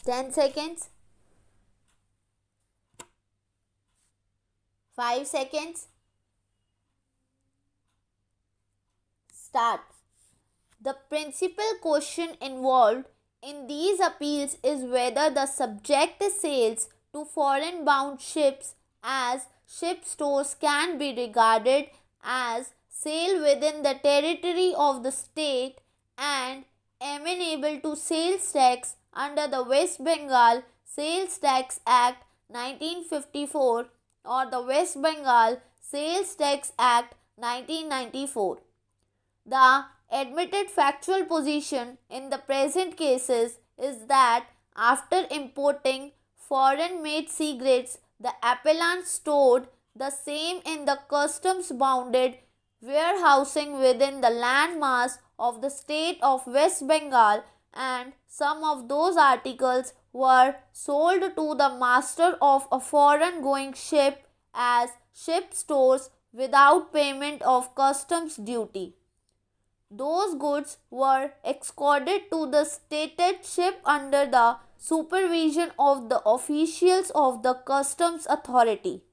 10 seconds, 5 seconds, start. The principal question involved in these appeals is whether the subject sales to foreign bound ships as ship stores can be regarded as sale within the territory of the state and amenable to sales tax under the West Bengal Sales Tax Act 1954 or the West Bengal Sales Tax Act 1994. The admitted factual position in the present cases is that after importing foreign made cigarettes, the appellant stored the same in the customs bounded warehousing within the landmass of the state of West Bengal, and some of those articles were sold to the master of a foreign going ship as ship stores without payment of customs duty. Those goods were escorted to the stated ship under the supervision of the officials of the customs authority.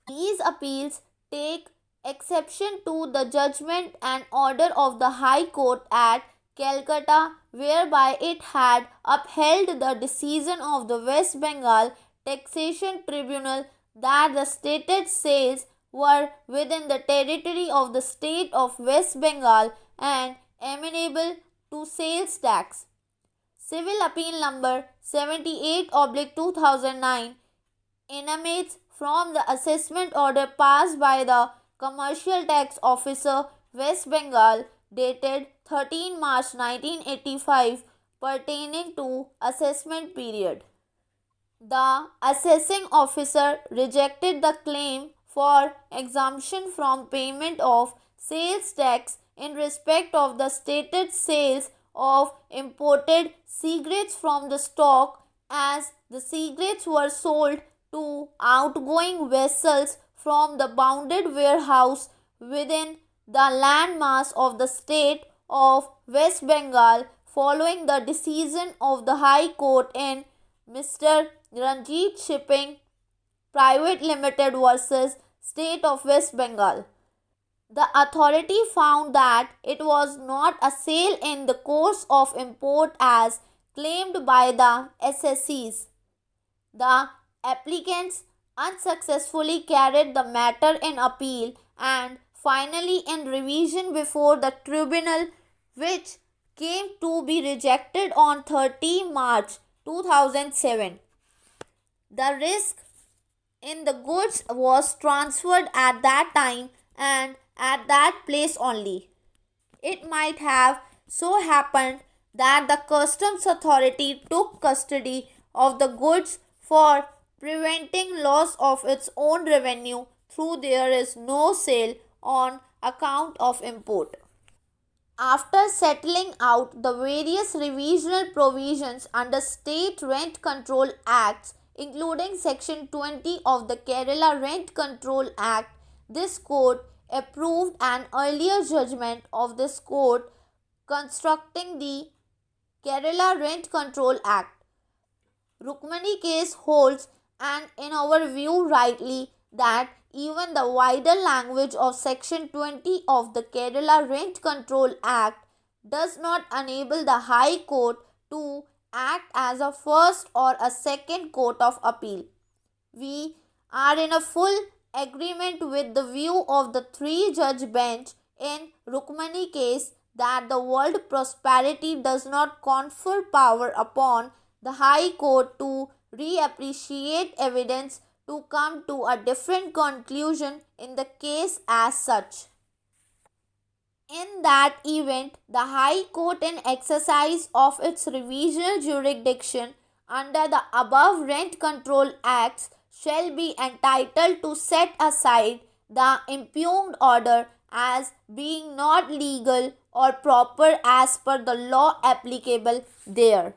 These appeals take exception to the judgment and order of the High Court at Calcutta, whereby it had upheld the decision of the West Bengal Taxation Tribunal that the stated sales were within the territory of the state of West Bengal and amenable to sales tax. Civil Appeal number 78/2009 emanates from the assessment order passed by the Commercial Tax Officer West Bengal dated 13 March 1985 pertaining to assessment period. The assessing officer rejected the claim for exemption from payment of sales tax in respect of the stated sales of imported cigarettes from the stock, as the cigarettes were sold to outgoing vessels from the bounded warehouse within the landmass of the state of West Bengal following the decision of the High Court in Mr. Ranjit Shipping Private Limited versus State of West Bengal. The authority found that it was not a sale in the course of import as claimed by the SSCs. The applicants unsuccessfully carried the matter in appeal and finally in revision before the tribunal, which came to be rejected on 30 March 2007. The risk in the goods was transferred at that time and at that place only. It might have so happened that the customs authority took custody of the goods for preventing loss of its own revenue through there is no sale on account of import. After settling out the various revisional provisions under State Rent Control Acts, including Section 20 of the Kerala Rent Control Act, this court approved an earlier judgment of this court constructing the Kerala Rent Control Act. Rukmani case holds, and in our view rightly, that even the wider language of Section 20 of the Kerala Rent Control Act does not enable the High Court to act as a first or a second court of appeal. We are in a full agreement with the view of the three-judge bench in Rukmani case that the word prosperity does not confer power upon the High Court to reappreciate evidence to come to a different conclusion in the case as such. In that event, the High Court, in exercise of its revisional jurisdiction under the above Rent Control Acts, shall be entitled to set aside the impugned order as being not legal or proper as per the law applicable there.